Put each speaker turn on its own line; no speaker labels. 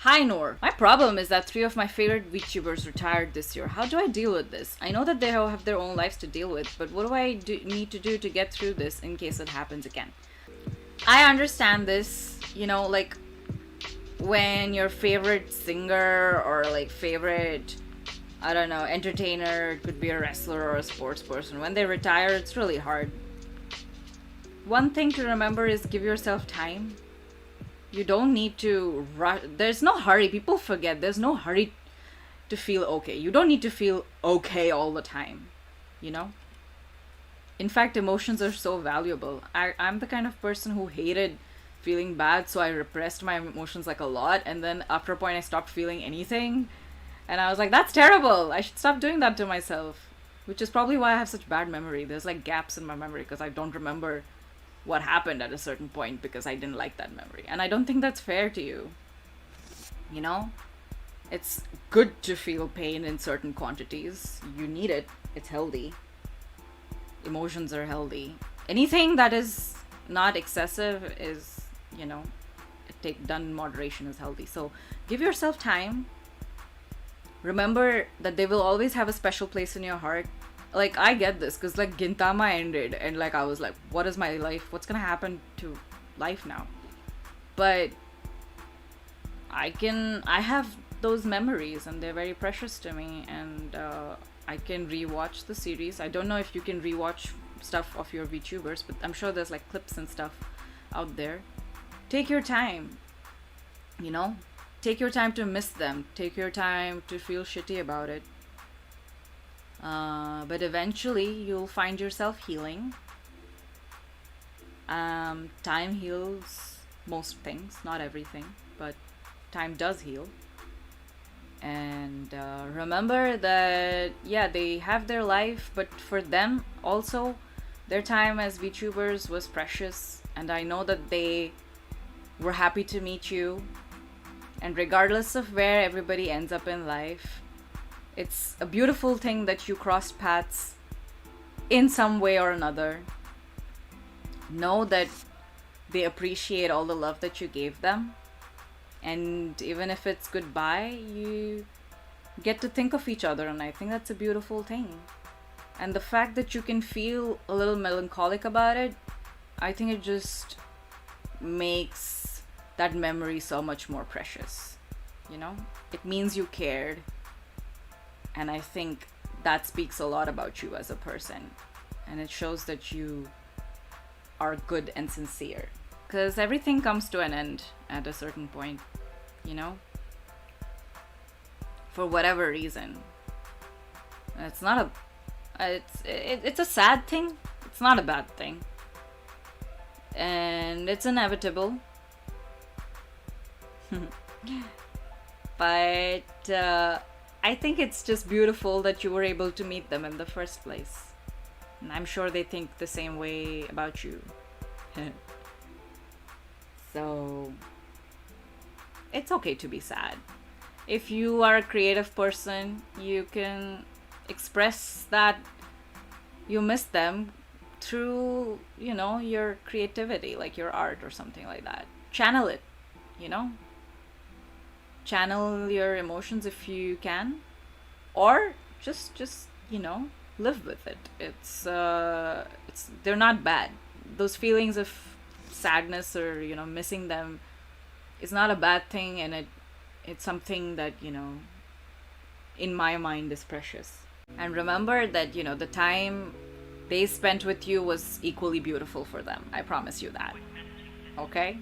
Hi Noor. My problem is that three of my favorite VTubers retired this year. How do I deal with this? I know that they have their own lives to deal with, but what do I need to do to get through this in case it happens again? I understand this, like when your favorite singer or like favorite, I don't know, entertainer, it could be a wrestler or a sports person, when they retire, it's really hard. One thing to remember is give yourself time. You don't need to rush. There's no hurry. People forget there's no hurry to feel okay. You don't need to feel okay all the time, you know? In fact, emotions are so valuable. I'm the kind of person who hated feeling bad, so I repressed my emotions like a lot. And then after a point, I stopped feeling anything. And I was like, that's terrible. I should stop doing that to myself. Which is probably why I have such bad memory. There's like gaps in my memory because I don't remember what happened at a certain point because I didn't like that memory. And I don't think that's fair to you. You know? It's good to feel pain in certain quantities. You need it. It's healthy. Emotions are healthy. Anything that is not excessive is, done in moderation is healthy. So give yourself time. Remember that they will always have a special place in your heart. Like, I get this because like Gintama ended and like I was like, what is my life? What's gonna happen to life now? But I have those memories and they're very precious to me, and I can rewatch the series. I don't know if you can rewatch stuff of your VTubers, but I'm sure there's like clips and stuff out there. Take your time, take your time to miss them, take your time to feel shitty about it. But eventually you'll find yourself healing. Time heals most things, not everything, but time does heal. And remember that, yeah, they have their life, but for them also, their time as VTubers was precious. And I know that they were happy to meet you. And regardless of where everybody ends up in life, it's a beautiful thing that you crossed paths in some way or another. Know that they appreciate all the love that you gave them. And even if it's goodbye, you get to think of each other, and I think that's a beautiful thing. And the fact that you can feel a little melancholic about it, I think it just makes that memory so much more precious. It means you cared. And I think that speaks a lot about you as a person. And it shows that you are good and sincere. Because everything comes to an end at a certain point, for whatever reason. It's not it's a sad thing. It's not a bad thing. And it's inevitable. But I think it's just beautiful that you were able to meet them in the first place. And I'm sure they think the same way about you. So it's okay to be sad. If you are a creative person, you can express that you miss them through, your creativity, like your art or something like that. Channel it, channel your emotions if you can, or just live with it. It's they're not bad. Those feelings of sadness or missing them is not a bad thing, and it's something that in my mind is precious. And remember that the time they spent with you was equally beautiful for them. I promise you that. Okay.